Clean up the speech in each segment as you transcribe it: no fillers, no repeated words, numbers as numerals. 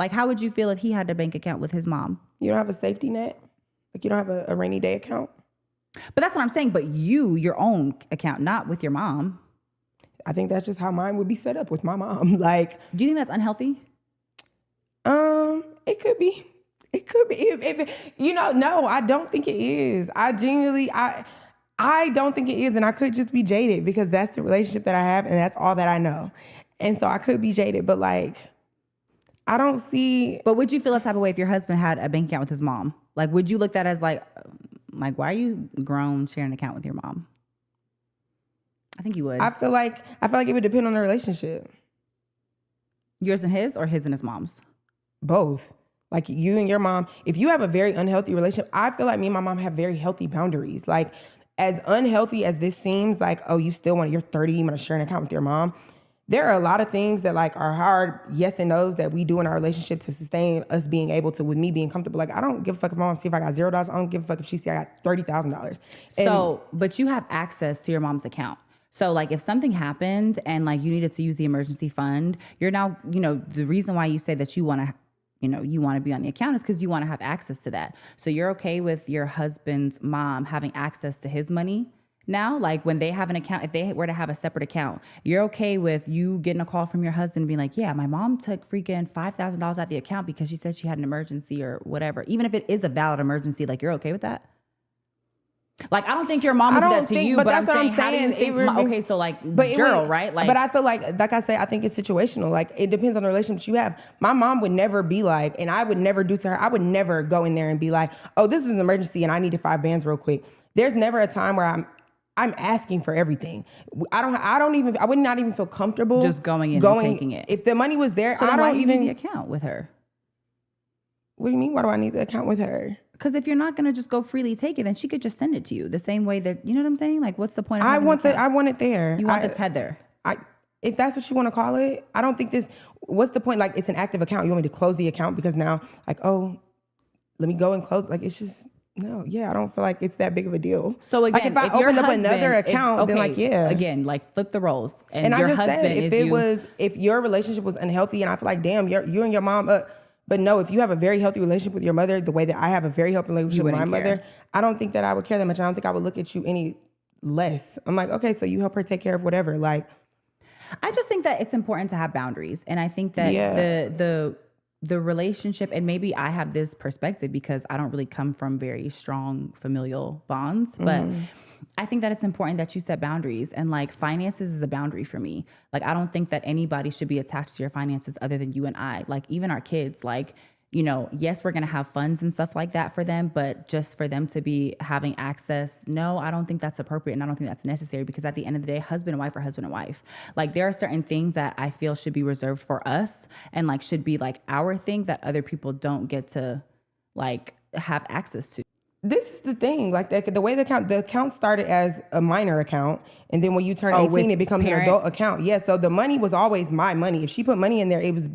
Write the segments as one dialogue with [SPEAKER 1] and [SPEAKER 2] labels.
[SPEAKER 1] Like, how would you feel if he had a bank account with his mom?
[SPEAKER 2] You don't have a safety net? Like, you don't have a rainy day account?
[SPEAKER 1] But that's what I'm saying. But your own account, not with your mom.
[SPEAKER 2] I think that's just how mine would be set up with my mom. Like,
[SPEAKER 1] do you think that's unhealthy?
[SPEAKER 2] It could be. It could be. If no, I don't think it is. I genuinely, I don't think it is. And I could just be jaded because that's the relationship that I have and that's all that I know. And so I could be jaded, but like, I don't see.
[SPEAKER 1] But would you feel a type of way if your husband had a bank account with his mom? Like, would you look at that as like, why are you grown sharing an account with your mom? I think you would.
[SPEAKER 2] I feel like it would depend on the relationship.
[SPEAKER 1] Yours and his, or his and his mom's?
[SPEAKER 2] Both. Like you and your mom, if you have a very unhealthy relationship, I feel like me and my mom have very healthy boundaries. Like, as unhealthy as this seems, like, oh, you're 30, you want to share an account with your mom. There are a lot of things that like are hard yes and no's that we do in our relationship to sustain us being able to, with me being comfortable. Like, I don't give a fuck if my mom see if I got $0. I don't give a fuck if she see I got $30,000.
[SPEAKER 1] So, but you have access to your mom's account. So like if something happened and like you needed to use the emergency fund, you're now, the reason why you say that you want to, you want to be on the account is because you want to have access to that. So you're okay with your husband's mom having access to his money now? Like when they have an account, if they were to have a separate account, you're okay with you getting a call from your husband being like, yeah, my mom took freaking $5,000 out of the account because she said she had an emergency or whatever. Even if it is a valid emergency, like you're okay with that? Like, I don't think your mom would do that to you, but I'm saying, how do you think, okay, so like, Gerald, right? Like,
[SPEAKER 2] but I feel like I say, I think it's situational. Like, it depends on the relationship you have. My mom would never be like, and I would never do to her, I would never go in there and be like, oh, this is an emergency and I needed 5 bands real quick. There's never a time where I'm asking for everything. I would not even feel comfortable
[SPEAKER 1] just going in and taking it.
[SPEAKER 2] If the money was there,
[SPEAKER 1] so I don't even need the account with her.
[SPEAKER 2] What do you mean? Why do I need the account with her?
[SPEAKER 1] Because if you're not going to just go freely take it, then she could just send it to you the same way that, you know what I'm saying? Like, what's the point of
[SPEAKER 2] I want it there.
[SPEAKER 1] You want the tether.
[SPEAKER 2] If that's what you want to call it, I don't think what's the point? Like, it's an active account. You want me to close the account because now, like, oh, let me go and close. Like, it's just, no, yeah, I don't feel like it's that big of a deal.
[SPEAKER 1] So again,
[SPEAKER 2] like if I open up another account, then like, yeah.
[SPEAKER 1] Again, like flip the roles.
[SPEAKER 2] And I just said, if your relationship was unhealthy and I feel like, damn, you and your mom, but no, if you have a very healthy relationship with your mother, the way that I have a very healthy relationship with my mother, I don't think that I would care that much. I don't think I would look at you any less. I'm like, okay, so you help her take care of whatever. Like,
[SPEAKER 1] I just think that it's important to have boundaries. And I think that the relationship, and maybe I have this perspective because I don't really come from very strong familial bonds, but I think that it's important that you set boundaries, and like finances is a boundary for me. Like, I don't think that anybody should be attached to your finances other than you and I. Like, even our kids, like, yes, we're going to have funds and stuff like that for them, but just for them to be having access, no, I don't think that's appropriate. And I don't think that's necessary, because at the end of the day, husband and wife are husband and wife. Like, there are certain things that I feel should be reserved for us and like should be like our thing that other people don't get to like have access to.
[SPEAKER 2] This is the thing, like the way the account started as a minor account, and then when you turn 18, it becomes an adult account. Yeah, so the money was always my money. If she put money in there, it was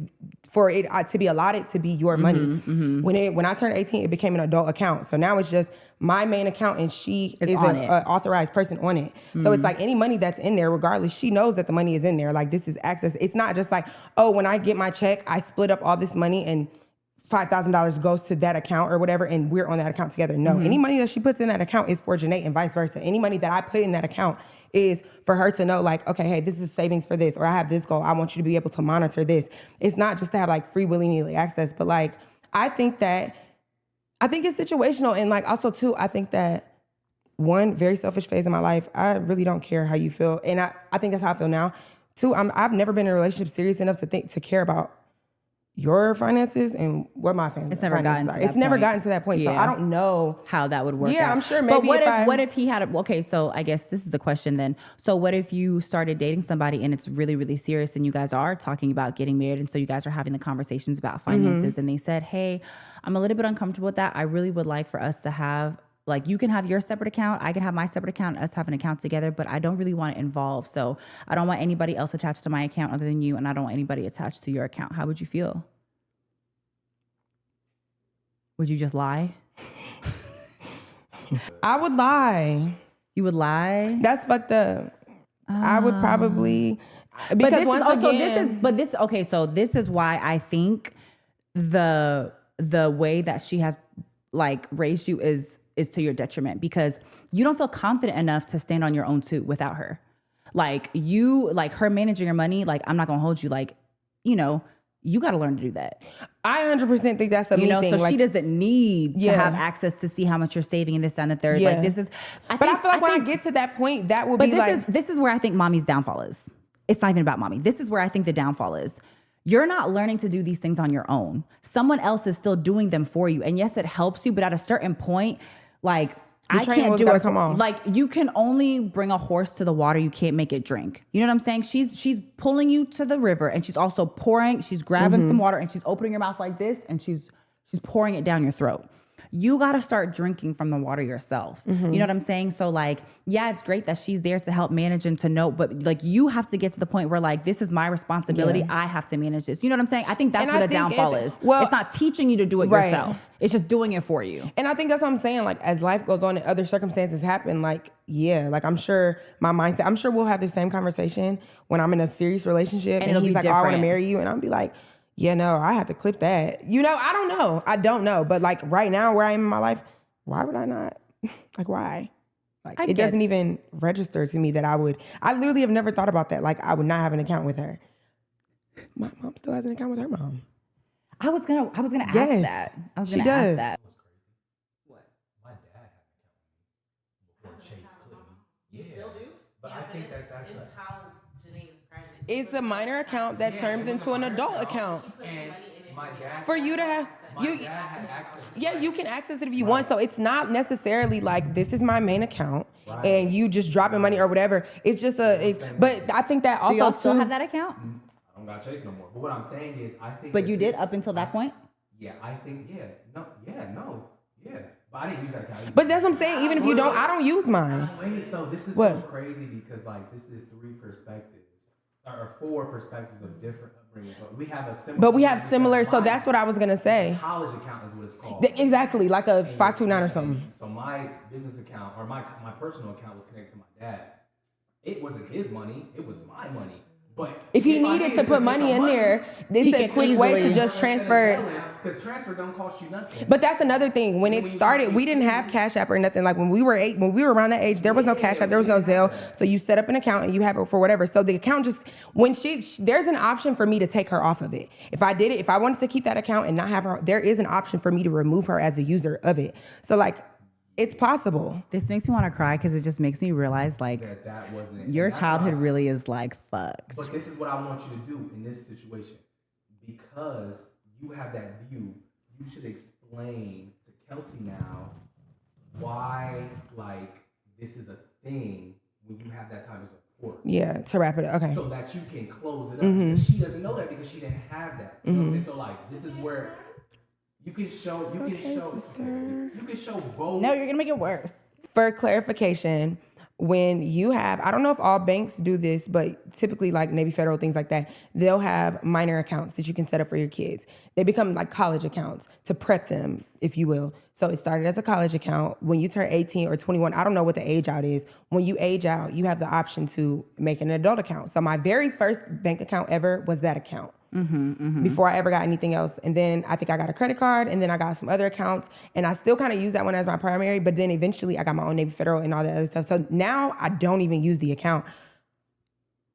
[SPEAKER 2] for it to be allotted to be your money. When I turned 18, it became an adult account. So now it's just my main account, and she is an authorized person on it. So it's like any money that's in there, regardless, she knows that the money is in there. Like, this is access. It's not just like, oh, when I get my check, I split up all this money and $5,000 goes to that account or whatever, and we're on that account together. No, any money that she puts in that account is for Janae and vice versa. Any money that I put in that account is for her to know, like, okay, hey, this is savings for this, or I have this goal. I want you to be able to monitor this. It's not just to have like free willy-nilly access, but like, I think it's situational. And like, also too, I think that one very selfish phase in my life, I really don't care how you feel. And I think that's how I feel now. Two, I've never been in a relationship serious enough to care about your finances and what my finances.
[SPEAKER 1] It's never gotten to that point.
[SPEAKER 2] It's never gotten to that point. Yeah. So I don't know
[SPEAKER 1] how that would work.
[SPEAKER 2] Yeah,
[SPEAKER 1] out.
[SPEAKER 2] I'm sure maybe.
[SPEAKER 1] But what if he had okay, so I guess this is the question then. So what if you started dating somebody and it's really, really serious, and you guys are talking about getting married, and so you guys are having the conversations about finances, and they said, hey, I'm a little bit uncomfortable with that. I really would like for us to have, like, you can have your separate account, I can have my separate account, us have an account together, but I don't really want it involved. So I don't want anybody else attached to my account other than you, and I don't want anybody attached to your account. How would you feel? Would you just lie?
[SPEAKER 2] I would lie.
[SPEAKER 1] You would lie?
[SPEAKER 2] That's fucked up. I would probably, because
[SPEAKER 1] so this is why I think the way that she has like raised you is to your detriment, because you don't feel confident enough to stand on your own too without her. Like her managing your money, like I'm not gonna hold you, like, you know, you got to learn to do that.
[SPEAKER 2] I 100% think that's a me thing.
[SPEAKER 1] So like, she doesn't need to have access to see how much you're saving and this and the third. Yeah. Like this is,
[SPEAKER 2] I feel like when I get to that point, that will be like.
[SPEAKER 1] This is where I think mommy's downfall is. It's not even about mommy. This is where I think the downfall is. You're not learning to do these things on your own. Someone else is still doing them for you. And yes, it helps you, but at a certain point, like, I can't do it. Like, you can only bring a horse to the water. You can't make it drink. You know what I'm saying? She's pulling you to the river, and she's also pouring. She's grabbing some water, and she's opening your mouth like this, and she's pouring it down your throat. You got to start drinking from the water yourself. You know what I'm saying? So like, yeah, it's great that she's there to help manage and to know, but like, you have to get to the point where like, this is my responsibility. I have to manage this. You know what I'm saying? I think that's where the downfall is. Well, it's not teaching you to do it yourself. It's just doing it for you.
[SPEAKER 2] And I think that's what I'm saying. Like, as life goes on and other circumstances happen, like, yeah, like I'm sure my mindset, I'm sure we'll have the same conversation when I'm in a serious relationship and he's like, oh, I want to marry you. And I'll be like, yeah, no, I have to clip that. You know, I don't know. I don't know. But like right now where I am in my life, why would I not? Like, why? Like, it doesn't even register to me that I literally have never thought about that. Like, I would not have an account with her. My mom still has an account with her mom.
[SPEAKER 1] I was gonna ask that. I was gonna ask that.
[SPEAKER 3] What? My dad had an account before Chase clipped me. Yeah. You still do? But I think that's
[SPEAKER 4] how Janae describes it.
[SPEAKER 2] It's a minor account that turns into an adult account.
[SPEAKER 3] And my dad,
[SPEAKER 2] for you to have,
[SPEAKER 3] dad had access.
[SPEAKER 2] Yeah, you can access it if you want. So it's not necessarily like this is my main account and you just dropping money or whatever. It's just but I think that also
[SPEAKER 1] do y'all still have that account?
[SPEAKER 3] I don't got Chase no more. But what I'm saying is, I think.
[SPEAKER 1] But you did up until that point?
[SPEAKER 3] Yeah, I think. No. But I didn't use that account.
[SPEAKER 2] But that's what I'm saying. Even if you don't, I don't use mine.
[SPEAKER 3] Wait, though, this is so crazy because like this is 3 perspectives. Or 4 perspectives of different upbringing, but we have a similar.
[SPEAKER 2] But we have similar, so that's what I was gonna say.
[SPEAKER 3] College account is what it's called.
[SPEAKER 2] Exactly, like a 529 or something.
[SPEAKER 3] So my business account or my personal account was connected to my dad. It wasn't his money; it was my money. But
[SPEAKER 2] if he needed to put money in there, this is a quick way to just transfer.
[SPEAKER 3] Because transfer don't cost you nothing.
[SPEAKER 2] But that's another thing. When it started, we didn't have Cash App or nothing. Like when we were around that age, there was no Cash App, there was no Zelle. So you set up an account and you have it for whatever. So the account just there's an option for me to take her off of it. If I wanted to keep that account and not have her, there is an option for me to remove her as a user of it. So like, it's possible.
[SPEAKER 1] This makes me want to cry because it just makes me realize like
[SPEAKER 3] that wasn't
[SPEAKER 1] your childhood really is like fucked.
[SPEAKER 3] But this is what I want you to do in this situation. Because you have that view, you should explain to Kelsey now why like this is a thing when you have that type of support.
[SPEAKER 2] Yeah, to wrap it up. Okay.
[SPEAKER 3] So that you can close it up. She doesn't know that because she didn't have that. You know what I'm saying? So like this is where you can show both.
[SPEAKER 1] No, you're gonna make it worse.
[SPEAKER 2] For clarification, when you have, I don't know if all banks do this, but typically like Navy Federal, things like that, they'll have minor accounts that you can set up for your kids. They become like college accounts to prep them, if you will. So it started as a college account. When you turn 18 or 21, I don't know what the age out is. When you age out, you have the option to make an adult account. So my very first bank account ever was that account. Before I ever got anything else. And then I think I got a credit card and then I got some other accounts and I still kind of use that one as my primary, but then eventually I got my own Navy Federal and all that other stuff. So now I don't even use the account,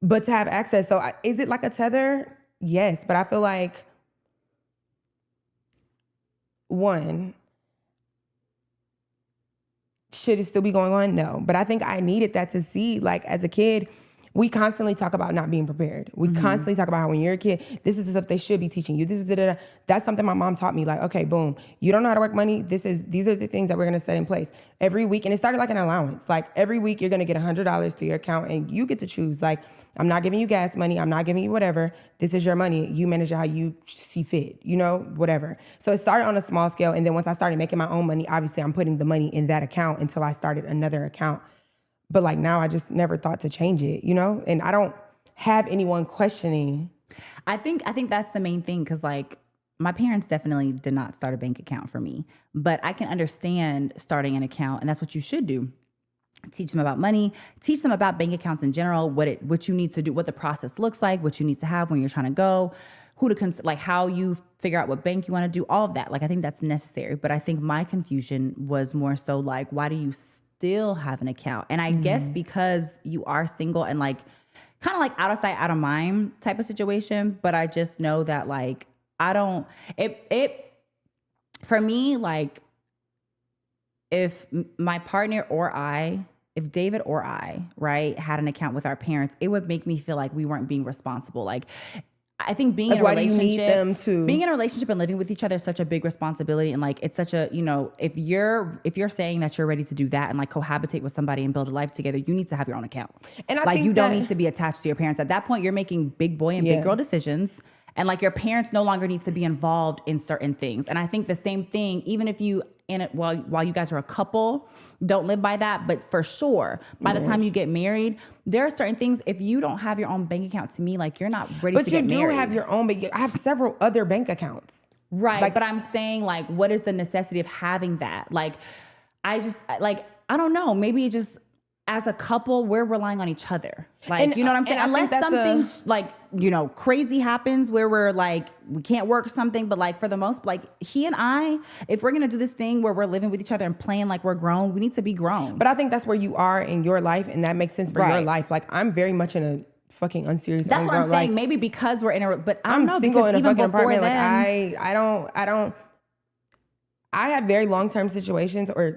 [SPEAKER 2] but to have access. So is it like a tether? Yes. But I feel like should it still be going on? No. But I think I needed that to see, like as a kid, we constantly talk about not being prepared. We constantly talk about how when you're a kid, this is the stuff they should be teaching you. This is that's something my mom taught me. Like, okay, boom, you don't know how to work money. These are the things that we're gonna set in place every week. And it started like an allowance. Like every week you're gonna get $100 to your account and you get to choose. Like, I'm not giving you gas money. I'm not giving you whatever. This is your money. You manage it how you see fit, you know, whatever. So it started on a small scale. And then once I started making my own money, obviously I'm putting the money in that account until I started another account. But like now I just never thought to change it, you know? And I don't have anyone questioning.
[SPEAKER 1] I think that's the main thing, because like my parents definitely did not start a bank account for me, but I can understand starting an account, and that's what you should do. Teach them about money, teach them about bank accounts in general, what you need to do, what the process looks like, what you need to have when you're trying to go, like how you figure out what bank you want to do, all of that. Like, I think that's necessary. But I think my confusion was more so like, why do you still have an account? And I guess because you are single and like kind of like out of sight, out of mind type of situation. But I just know that like, for me, like if my partner or if David or I, right, had an account with our parents, it would make me feel like we weren't being responsible. Like, I think being in a relationship, being in a relationship and living with each other is such a big responsibility. And like, it's such a, if you're saying that you're ready to do that and like cohabitate with somebody and build a life together, you need to have your own account. And I think you don't need to be attached to your parents. At that point, you're making big boy and big girl decisions. And like your parents no longer need to be involved in certain things. And I think the same thing, even if you while you guys are a couple, don't live by that. But for sure, by the time you get married, there are certain things, if you don't have your own bank account, to me, like you're not ready to get married. But you do have
[SPEAKER 2] your own, I have several other bank accounts.
[SPEAKER 1] Right. Like, but I'm saying like, what is the necessity of having that? Like, I don't know, maybe just as a couple, we're relying on each other. Like, and, you know what I'm saying? Unless something like, crazy happens where we're like, we can't work something, but like for the most, like he and I, if we're going to do this thing where we're living with each other and playing like we're grown, we need to be grown.
[SPEAKER 2] But I think that's where you are in your life. And that makes sense for your life. Like I'm very much in a fucking unserious.
[SPEAKER 1] That's what I'm saying. Like, maybe because we're in but I'm
[SPEAKER 2] single in a fucking apartment. Like I had very long-term situations. I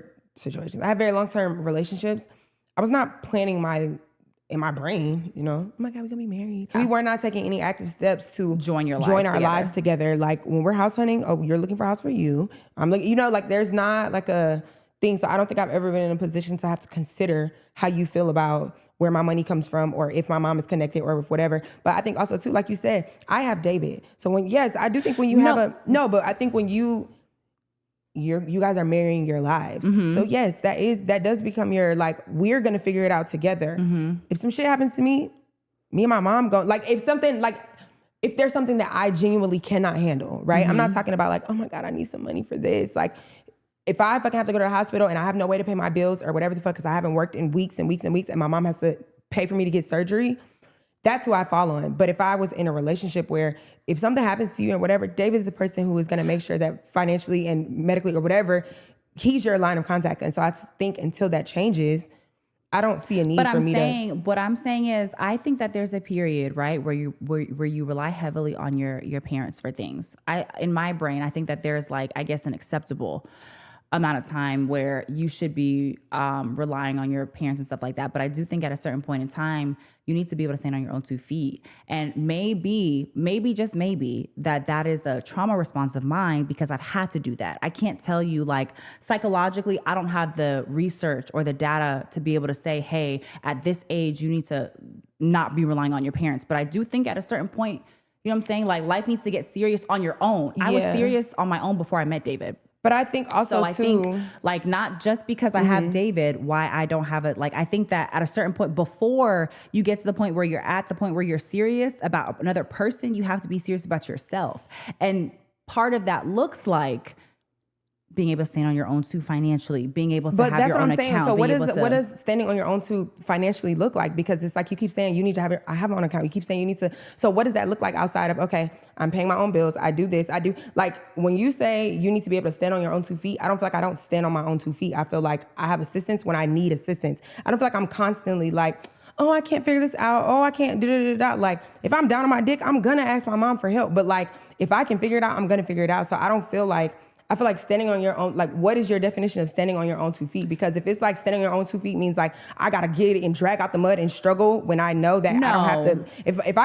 [SPEAKER 2] had very long-term relationships. I was not planning in my brain, oh my God, we're gonna be married. We were not taking any active steps to join our lives together. Like when we're house hunting, you're looking for a house for you. I'm looking, like there's not like a thing. So I don't think I've ever been in a position to have to consider how you feel about where my money comes from or if my mom is connected or if whatever. But I think also too, like you said, I have David. So I do think when you but I think when you guys are marrying your lives. Mm-hmm. So yes, that does become your, like, we're going to figure it out together. Mm-hmm. If some shit happens to me and my mom go, like, if there's something that I genuinely cannot handle, right? Mm-hmm. I'm not talking about like, oh my God, I need some money for this. Like if I fucking have to go to the hospital and I have no way to pay my bills or whatever the fuck, cause I haven't worked in weeks and weeks and weeks and my mom has to pay for me to get surgery, that's who I fall on. But if I was in a relationship where if something happens to you and whatever, David's the person who is going to make sure that financially and medically or whatever, he's your line of contact. And so I think until that changes, I don't see a need for me to.
[SPEAKER 1] What I'm saying is, I think that there's a period, right, where you rely heavily on your parents for things. In my brain, I think that there's like, I guess, an acceptable amount of time where you should be relying on your parents and stuff like that. But I do think at a certain point in time, you need to be able to stand on your own 2 feet. And maybe just maybe that is a trauma response of mine because I've had to do that. I can't tell you, like, psychologically, I don't have the research or the data to be able to say, hey, at this age, you need to not be relying on your parents. But I do think at a certain point, you know what I'm saying? Like, life needs to get serious on your own. Yeah. I was serious on my own before I met David.
[SPEAKER 2] But I think also, I think,
[SPEAKER 1] like, not just because I have David, why I don't have it. Like, I think that at a certain point, before you get to the point where you're at the point where you're serious about another person, you have to be serious about yourself. And part of that looks like being able to stand on your own too financially, being able to have your own account.
[SPEAKER 2] So what does standing on your own too financially look like? Because it's like you keep saying you need to have I have my own account. You keep saying you need to. So what does that look like outside of, okay, I'm paying my own bills. I do this. I do, like, when you say you need to be able to stand on your own 2 feet, I don't feel like I don't stand on my own 2 feet. I feel like I have assistance when I need assistance. I don't feel like I'm constantly like, oh, I can't figure this out. Oh, I can't da. Like, if I'm down on my dick, I'm gonna ask my mom for help. But like, if I can figure it out, I'm gonna figure it out. So I feel like standing on your own, like, what is your definition of standing on your own 2 feet? Because if it's like standing on your own 2 feet means like, I gotta get it and drag out the mud and struggle when I know that I don't have to, if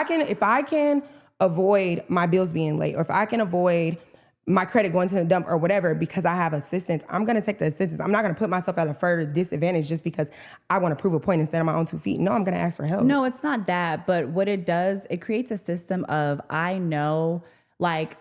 [SPEAKER 2] I can avoid my bills being late, or if I can avoid my credit going to the dump or whatever, because I have assistance, I'm gonna take the assistance. I'm not gonna put myself at a further disadvantage just because I wanna prove a point and stand on my own 2 feet. No, I'm gonna ask for help.
[SPEAKER 1] No, it's not that. But what it does, it creates a system of, I know, like,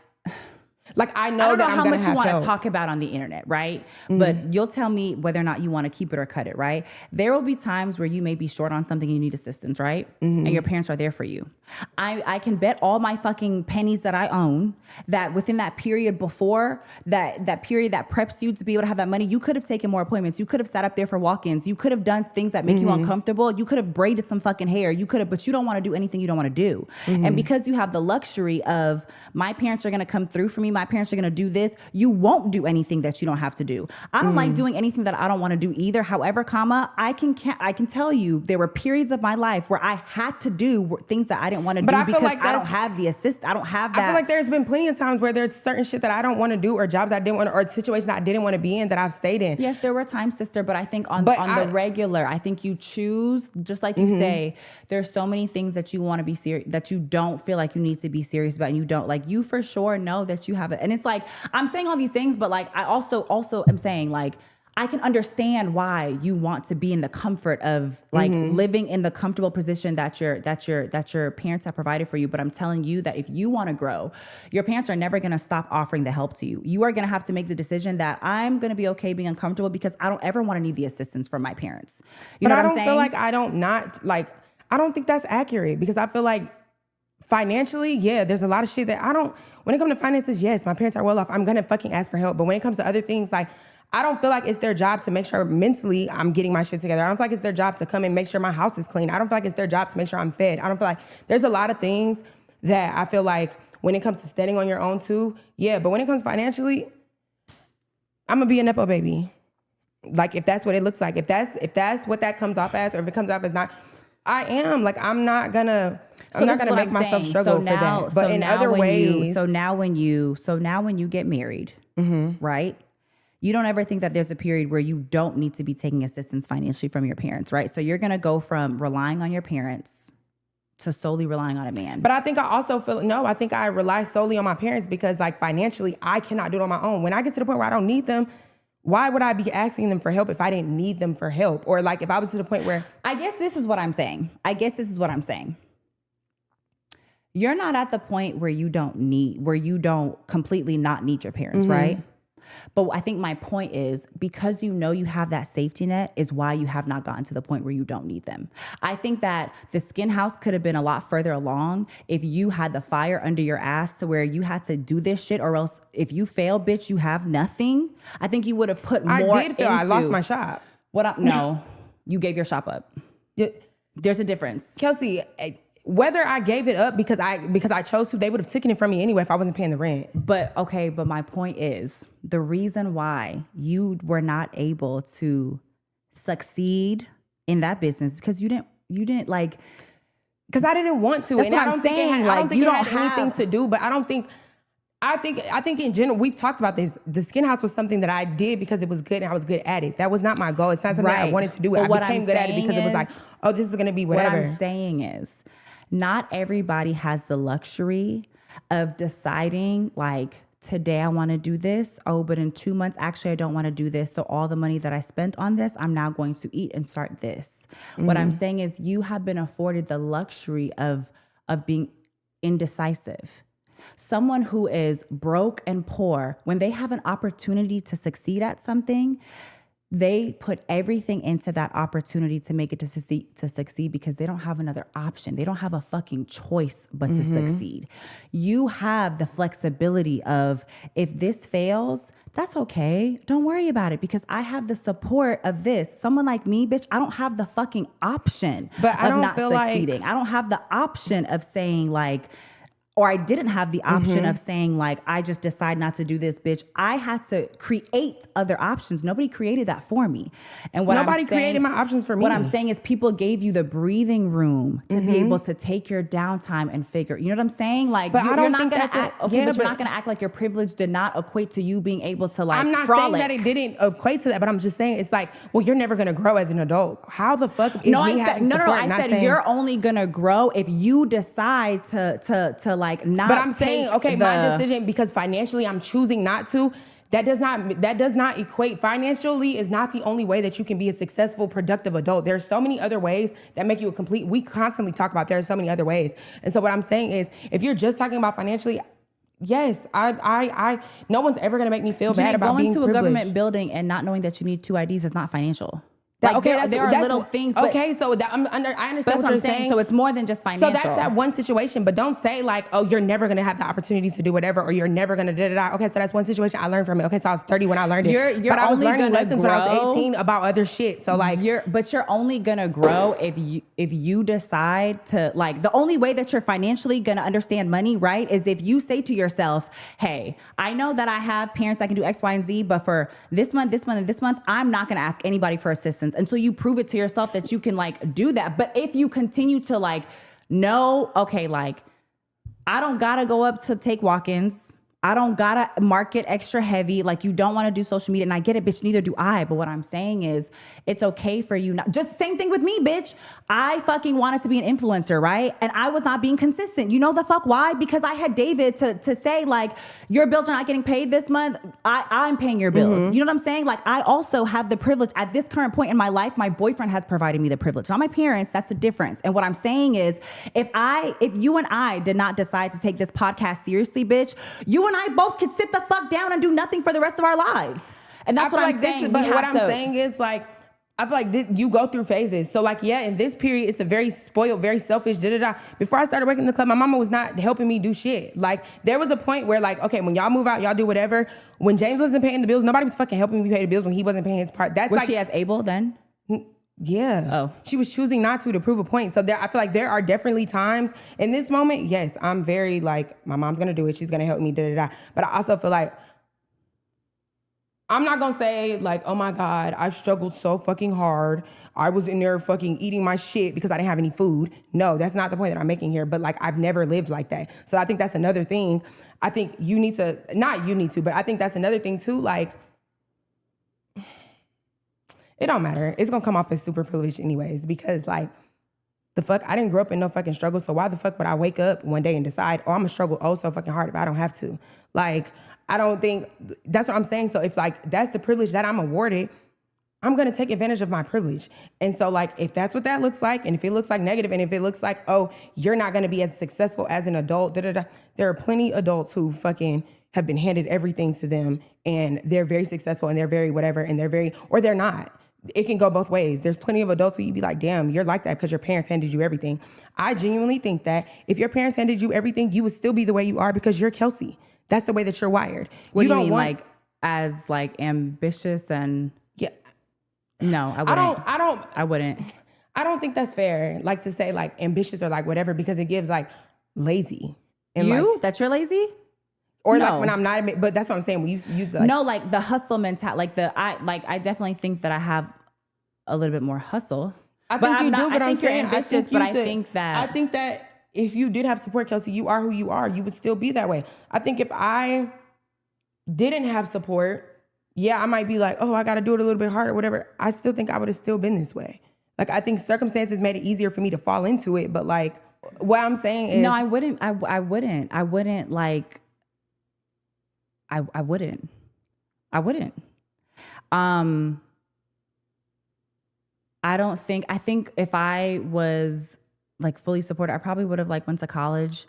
[SPEAKER 2] Like, I
[SPEAKER 1] I
[SPEAKER 2] know
[SPEAKER 1] don't know
[SPEAKER 2] that I'm
[SPEAKER 1] how
[SPEAKER 2] gonna
[SPEAKER 1] much you
[SPEAKER 2] have
[SPEAKER 1] want to
[SPEAKER 2] help.
[SPEAKER 1] talk about on the internet, right? But you'll tell me whether or not you want to keep it or cut it, right? There will be times where you may be short on something and you need assistance, right? And your parents are there for you. I can bet all my fucking pennies that I own that within that period before that period that preps you to be able to have that money, you could have taken more appointments. You could have sat up there for walk-ins. You could have done things that make you uncomfortable. You could have braided some fucking hair. You could have, but you don't want to do anything you don't want to do. And because you have the luxury of my parents are going to come through for me, my parents are going to do this, you won't do anything that you don't have to do. I don't like doing anything that I don't want to do either. However, I can tell you there were periods of my life where I had to do things that I didn't want to do because I don't have the assist. I don't have that.
[SPEAKER 2] I feel like there's been plenty of times where there's certain shit that I don't want to do, or jobs I didn't want to, or situations I didn't want to be in that I've stayed in.
[SPEAKER 1] Yes, there were times, sister, but I think on the regular, I think you choose, just like you say, there's so many things that you want to be serious, that you don't feel like you need to be serious about, and you don't, like, you for sure know that you have it. And it's like, I'm saying all these things, but like, I also am saying, like, I can understand why you want to be in the comfort of like living in the comfortable position that your parents have provided for you. But I'm telling you that if you want to grow, your parents are never going to stop offering the help to you. You are going to have to make the decision that I'm going to be okay being uncomfortable because I don't ever want to need the assistance from my parents. You know what I'm saying?
[SPEAKER 2] Feel like I don't think that's accurate, because I feel like financially, yeah, there's a lot of shit that when it comes to finances, yes, my parents are well off. I'm going to fucking ask for help. But when it comes to other things, like, I don't feel like it's their job to make sure mentally I'm getting my shit together. I don't feel like it's their job to come and make sure my house is clean. I don't feel like it's their job to make sure I'm fed. I don't feel like there's a lot of things that I feel like when it comes to standing on your own too, yeah, but when it comes financially, I'm gonna be a Nepo baby. Like, if that's what it looks like, if that's what that comes off as, or if it comes off as not, I am. Like, I'm not gonna make myself struggle for that. But in other ways.
[SPEAKER 1] So now when you get married, right? You don't ever think that there's a period where you don't need to be taking assistance financially from your parents, right? So you're going to go from relying on your parents to solely relying on a man.
[SPEAKER 2] But I think I also I think I rely solely on my parents because, like, financially, I cannot do it on my own. When I get to the point where I don't need them, why would I be asking them for help if I didn't need them for help? Or, like, if I was to the point where...
[SPEAKER 1] I guess this is what I'm saying. You're not at the point where you don't completely not need your parents, right? But I think my point is, because you know you have that safety net is why you have not gotten to the point where you don't need them. I think that the skin house could have been a lot further along if you had the fire under your ass to where you had to do this shit, or else if you fail, bitch, you have nothing. I think you would have put more into...
[SPEAKER 2] I did fail. I lost my shop.
[SPEAKER 1] No, you gave your shop up. There's a difference.
[SPEAKER 2] Kelsey... Whether I gave it up because I chose to, they would have taken it from me anyway if I wasn't paying the rent.
[SPEAKER 1] But my point is, the reason why you were not able to succeed in that business because you didn't like,
[SPEAKER 2] because I didn't want to.
[SPEAKER 1] That's
[SPEAKER 2] and
[SPEAKER 1] what
[SPEAKER 2] I don't
[SPEAKER 1] I'm
[SPEAKER 2] think
[SPEAKER 1] saying.
[SPEAKER 2] I
[SPEAKER 1] Like,
[SPEAKER 2] don't think
[SPEAKER 1] you
[SPEAKER 2] it
[SPEAKER 1] don't
[SPEAKER 2] had anything to do, but I think in general, we've talked about this. The skin house was something that I did because it was good and I was good at it. That was not my goal. It's not something that I wanted to do. I became good at it because it was like, oh, this is going to be whatever.
[SPEAKER 1] What I'm saying is, not everybody has the luxury of deciding, like, today I want to do this. Oh, but in 2 months, actually, I don't want to do this. So all the money that I spent on this, I'm now going to eat and start this. What I'm saying is, you have been afforded the luxury of being indecisive. Someone who is broke and poor, when they have an opportunity to succeed at something, they put everything into that opportunity to make it to succeed because they don't have another option. They don't have a fucking choice but to succeed. You have the flexibility of, if this fails, that's okay. Don't worry about it because I have the support of this. Someone like me, bitch, I don't have the fucking option of not succeeding. I don't have the option of saying, like, or I didn't have the option of saying, like, I just decide not to do this, bitch. I had to create other options. Nobody created that for me. And
[SPEAKER 2] nobody created my options for me.
[SPEAKER 1] What I'm saying is, people gave you the breathing room to be able to take your downtime and figure. You know what I'm saying? Like,
[SPEAKER 2] but
[SPEAKER 1] you're not gonna act. Okay, but you're not gonna act like your privilege did not equate to you being able to, like,
[SPEAKER 2] I'm not
[SPEAKER 1] frolic.
[SPEAKER 2] saying that it didn't equate to that, but I'm just saying it's like, well, you're never gonna grow as an adult. How the fuck is me having support?
[SPEAKER 1] I said you're only gonna grow if you decide to like not.
[SPEAKER 2] But I'm saying, okay, my decision, because financially I'm choosing not to, that does not equate. Financially is not the only way that you can be a successful, productive adult. There's so many other ways that make you we constantly talk about there are so many other ways. And so what I'm saying is, if you're just talking about financially, Yes, no one's ever gonna make me feel bad about
[SPEAKER 1] going
[SPEAKER 2] being
[SPEAKER 1] to
[SPEAKER 2] privileged.
[SPEAKER 1] a government building and not knowing that you need 2 IDs is not financial. There are little things.
[SPEAKER 2] But, okay, so I understand what you're saying.
[SPEAKER 1] So it's more than just financial.
[SPEAKER 2] So that's that one situation. But don't say like, oh, you're never gonna have the opportunity to do whatever, or you're never gonna da. Okay, so that's one situation I learned from it. Okay, so I was 30 when I learned it. But I was learning lessons when I was 18 about other shit. So like,
[SPEAKER 1] you're only gonna grow if you decide to like. The only way that you're financially gonna understand money, right, is if you say to yourself, hey, I know that I have parents that can do X, Y, and Z, but for this month, and this month, I'm not gonna ask anybody for assistance until you prove it to yourself that you can like do that. But if you continue to like, no, okay, like I don't gotta go up to take walk-ins. I don't gotta market extra heavy. Like you don't want to do social media, and I get it, bitch. Neither do I. But what I'm saying is, it's okay for you not. Just same thing with me, bitch. I fucking wanted to be an influencer, right? And I was not being consistent. You know the fuck why? Because I had David to say like, your bills are not getting paid this month. I'm paying your bills. Mm-hmm. You know what I'm saying? Like I also have the privilege at this current point in my life. My boyfriend has provided me the privilege, not my parents. That's the difference. And what I'm saying is, if you and I did not decide to take this podcast seriously, bitch, you and I both could sit the fuck down and do nothing for the rest of our lives. And that's what I'm saying.
[SPEAKER 2] But what I'm saying is like, I feel like you go through phases. So like, yeah, in this period, it's a very spoiled, very selfish, Before I started working in the club, my mama was not helping me do shit. Like there was a point where like, okay, when y'all move out, y'all do whatever. When James wasn't paying the bills, nobody was fucking helping me pay the bills when he wasn't paying his part. That's
[SPEAKER 1] was
[SPEAKER 2] like,
[SPEAKER 1] she as able then?
[SPEAKER 2] Yeah.
[SPEAKER 1] Oh.
[SPEAKER 2] She was choosing not to prove a point. So I feel like there are definitely times in this moment, yes, I'm very like, my mom's gonna do it. She's gonna help me, But I also feel like, I'm not gonna say like, oh my God, I struggled so fucking hard. I was in there fucking eating my shit because I didn't have any food. No, that's not the point that I'm making here. But like, I've never lived like that. So I think that's another thing. I think but I think that's another thing too. Like, it don't matter. It's gonna come off as super privileged anyways, because like, the fuck, I didn't grow up in no fucking struggle. So why the fuck would I wake up one day and decide, oh, I'm gonna struggle so fucking hard if I don't have to? Like, I don't think, that's what I'm saying. So if like, that's the privilege that I'm awarded, I'm gonna take advantage of my privilege. And so like, if that's what that looks like, and if it looks like negative, and if it looks like, oh, you're not gonna be as successful as an adult, there are plenty of adults who fucking have been handed everything to them, and they're very successful, and they're very whatever, and or they're not. It can go both ways. There's plenty of adults who you'd be like, damn, you're like that because your parents handed you everything. I genuinely think that if your parents handed you everything, you would still be the way you are because you're Kelsey. That's the way that you're wired.
[SPEAKER 1] What do you mean, like as like ambitious and?
[SPEAKER 2] Yeah.
[SPEAKER 1] No, I wouldn't. I wouldn't.
[SPEAKER 2] I don't think that's fair. Like to say like ambitious or like whatever, because it gives like lazy.
[SPEAKER 1] And that you're lazy?
[SPEAKER 2] Or no. Like when I'm not, but that's what I'm saying. When you like,
[SPEAKER 1] no, like the hustle mentality, I definitely think that I have a little bit more hustle.
[SPEAKER 2] I think you do, but
[SPEAKER 1] I think you're ambitious, but I think
[SPEAKER 2] that if you did have support, Kelsey, you are who you are. You would still be that way. I think if I didn't have support, yeah, I might be like, oh, I got to do it a little bit harder, whatever. I still think I would have still been this way. Like, I think circumstances made it easier for me to fall into it. But like, what I'm saying is,
[SPEAKER 1] no, I wouldn't like. I wouldn't. I think if I was like fully supported, I probably would have like went to college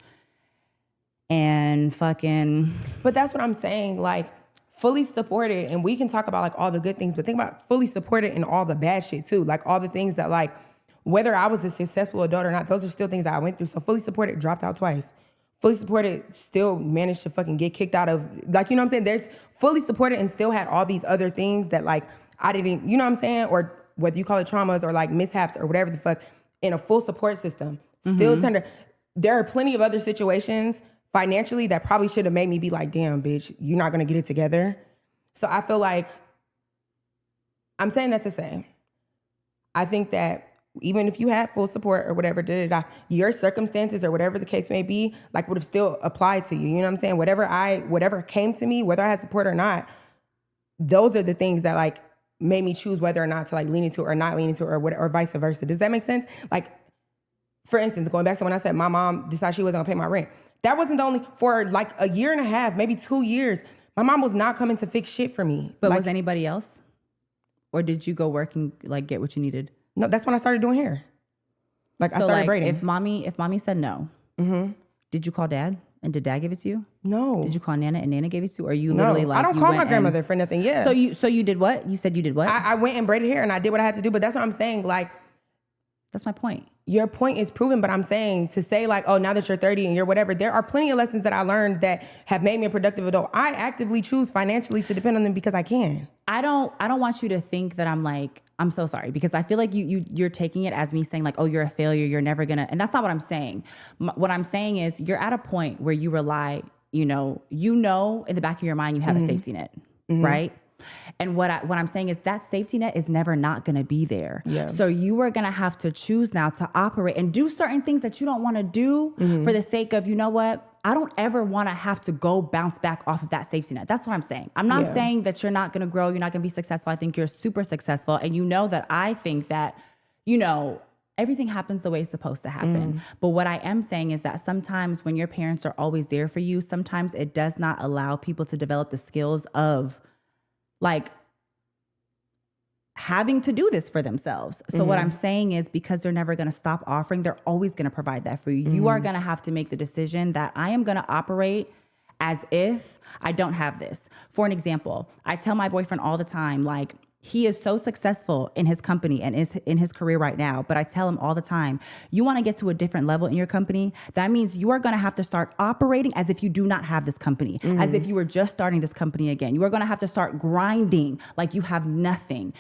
[SPEAKER 1] and fucking.
[SPEAKER 2] But that's what I'm saying. Like fully supported, and we can talk about like all the good things, but think about fully supported in all the bad shit too. Like all the things that like, whether I was a successful adult or not, those are still things that I went through. So fully supported, dropped out twice. Fully supported, still managed to fucking get kicked out of, like, you know what I'm saying? There's fully supported and still had all these other things that like, I didn't, you know what I'm saying? Or whether you call it traumas or like mishaps or whatever the fuck, in a full support system. Still tender. There are plenty of other situations financially that probably should have made me be like, damn, bitch, you're not gonna get it together. So I feel like, I'm saying that to say, I think that even if you had full support or whatever, your circumstances or whatever the case may be, like would have still applied to you. You know what I'm saying? Whatever came to me, whether I had support or not, those are the things that like made me choose whether or not to like lean into or not lean into or vice versa. Does that make sense? Like, for instance, going back to when I said my mom decided she wasn't gonna pay my rent. That wasn't the only, for like a year and a half, maybe 2 years, my mom was not coming to fix shit for me.
[SPEAKER 1] But
[SPEAKER 2] like,
[SPEAKER 1] was anybody else? Or did you go work and like get what you needed?
[SPEAKER 2] No, that's when I started doing hair. Like, so I started braiding.
[SPEAKER 1] If mommy said no, did you call dad? And did dad give it to you?
[SPEAKER 2] No.
[SPEAKER 1] Did you call Nana and Nana gave it to you? Or you
[SPEAKER 2] No.
[SPEAKER 1] literally like
[SPEAKER 2] I don't
[SPEAKER 1] you
[SPEAKER 2] call
[SPEAKER 1] went
[SPEAKER 2] my
[SPEAKER 1] and-
[SPEAKER 2] grandmother for nothing. Yeah.
[SPEAKER 1] So you did what? You said you did what?
[SPEAKER 2] I went and braided hair and I did what I had to do. But that's what I'm saying. Like,
[SPEAKER 1] That's my point.
[SPEAKER 2] your point is proven, but I'm saying to say like, oh, now that you're 30 and you're whatever, there are plenty of lessons that I learned that have made me a productive adult. I actively choose financially to depend on them because I can.
[SPEAKER 1] I don't want you to think that I'm so sorry, because I feel like you're taking it as me saying like, oh, you're a failure, you're never gonna, and that's not what I'm saying. What I'm saying is you're at a point where you rely, you know, in the back of your mind, you have a safety net, right? And what I'm saying is that safety net is never not going to be there.
[SPEAKER 2] Yeah.
[SPEAKER 1] So you are going to have to choose now to operate and do certain things that you don't want to do for the sake of, you know what? I don't ever want to have to go bounce back off of that safety net. That's what I'm saying. I'm not saying that you're not going to grow, you're not going to be successful. I think you're super successful. And you know that I think that, you know, everything happens the way it's supposed to happen. But what I am saying is that sometimes when your parents are always there for you, sometimes it does not allow people to develop the skills of like having to do this for themselves. So what I'm saying is because they're never going to stop offering, they're always going to provide that for you. You are going to have to make the decision that I am going to operate as if I don't have this. For an example, I tell my boyfriend all the time, like, he is so successful in his company and is in his career right now. But I tell him all the time, you want to get to a different level in your company, that means you are going to have to start operating as if you do not have this company, as if you were just starting this company again. You are going to have to start grinding like you have nothing,